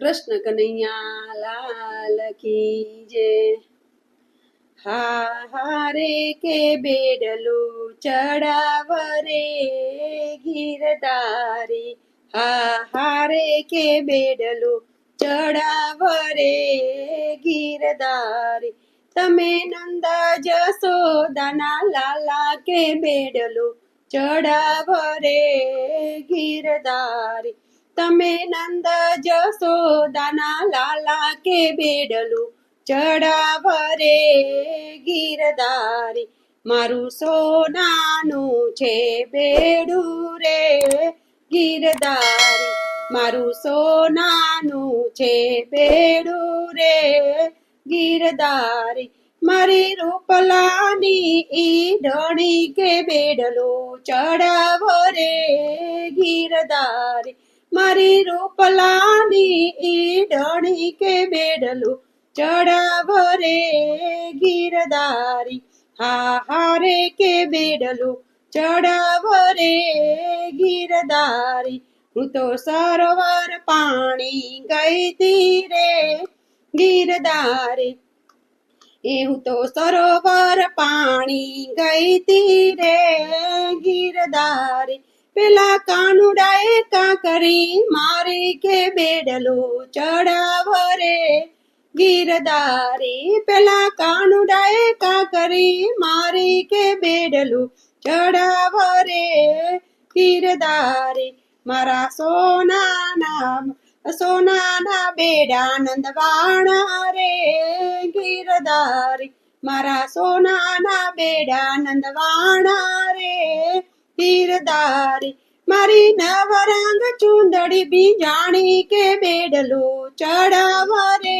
कृष्ण कन्हैया लाल की जय। हारे के बेडलू चढ़ाव रे गिरधारी। हारे के बेडलू चढ़ाव रे गिरधारी। तमे नंदा जसोदाना लाला के बेडलू चढ़ाव रे गिरधारी। तमे नंद जसोदाना लाला के बेडलू ચડાવ રે ગીરધારી। મારું સોનાનું છે બેડું રે ગીરધારી। મારું સોનાનું છે બેડું રે ગીરધારી। મારી રૂપલાની ઈડણી કે બેડલું ચડાવ રે ગીરધારી। મારી રૂપલાની ઈડણી કે બેડલું ચડાવ રે ગીરધારી। હારે કે બેડલું ચડાવ રે ગીરધારી। હું તો સરોવર પાણી ગઈ તી રે ગીરધારી। હું તો સરોવર પાણી ગઈ તી રે ગીરધારી। પેલા કાનુડાએ કાંકરી મારી કે બેડલું ચડાવ રે ગીરધારી। પેલા કાનુડાએ કાંકરી મારી કે બેડલું ચડાવ રે ગીરધારી। મારા સોનાના બેડા નંદવાણા રે ગીરધારી। મારા સોનાના બેડા નંદવાણા રે ગીરધારી। મારી નવરંગ ચુંદડી બીજાણી કે બેડલું ચડાવ રે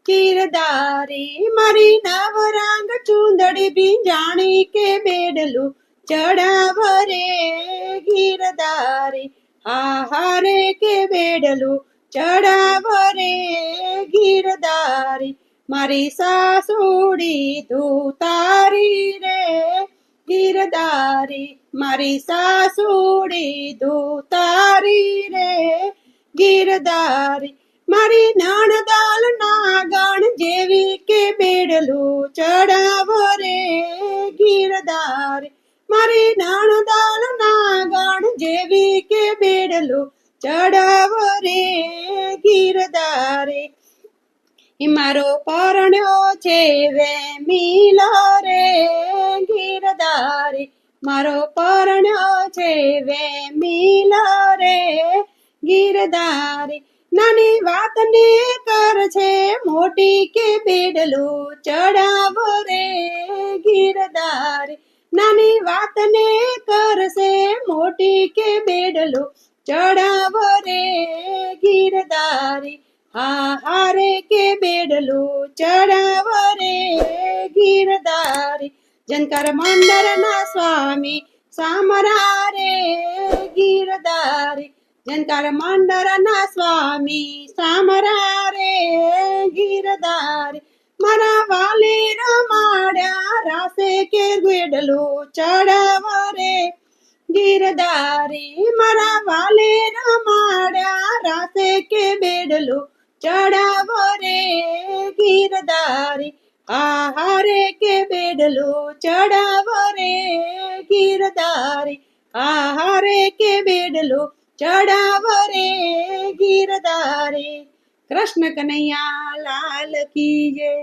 ગીરધારી। મારી નવરંગ ચુંદડી બીજાણી કે બેડલું ચડાવ રે ગીરધારી। હારે કે બેડલું ચડાવ રે ગીરધારી। મારી સાસુડી ધૂતારી રે ગીરધારી। મારી સાસુડી ધૂતારી રે ગીરધારી। મારી નણદાલ નાગણ જેવી કે બેડલું ચડાવ રે ગીરધારી। મારી નણદાલ નાગણ જેવી કે બેડલું ચડાવ રે ગીરધારી। મારો પરણ્યો છે વેમીલો રે ગીરધારી। મારો પરણ્યો છે વેમીલો રે ગીરધારી। નાની વાતને કર છે મોટી કે બેડલું ચડાવ રે ગીરધારી। નાની વાતને કરશે મોટી કે બેડલું ચડાવ રે ગીરધારી। હારે કે બેડલું ચડાવ રે ગીરધારી। જનકર મંદરના સ્વામી સામરા રે ગીરધારી। જનકર મંદરના સ્વામી સામરા રે ગીરધારી। મારા વાલે રમાડ્યા રાસે કે બેડલું ચડાવ રે ગીરધારી। મારા વાલે રમાડ્યા રાસે કે બેડલું ચડાવ રે ગીરધારી। હારે કે બેડલું ચડાવ રે ગીરધારી। હારે કે બેડલું ચડાવ રે ગીરધારી। કૃષ્ણ કનૈયા લાલ કી જય।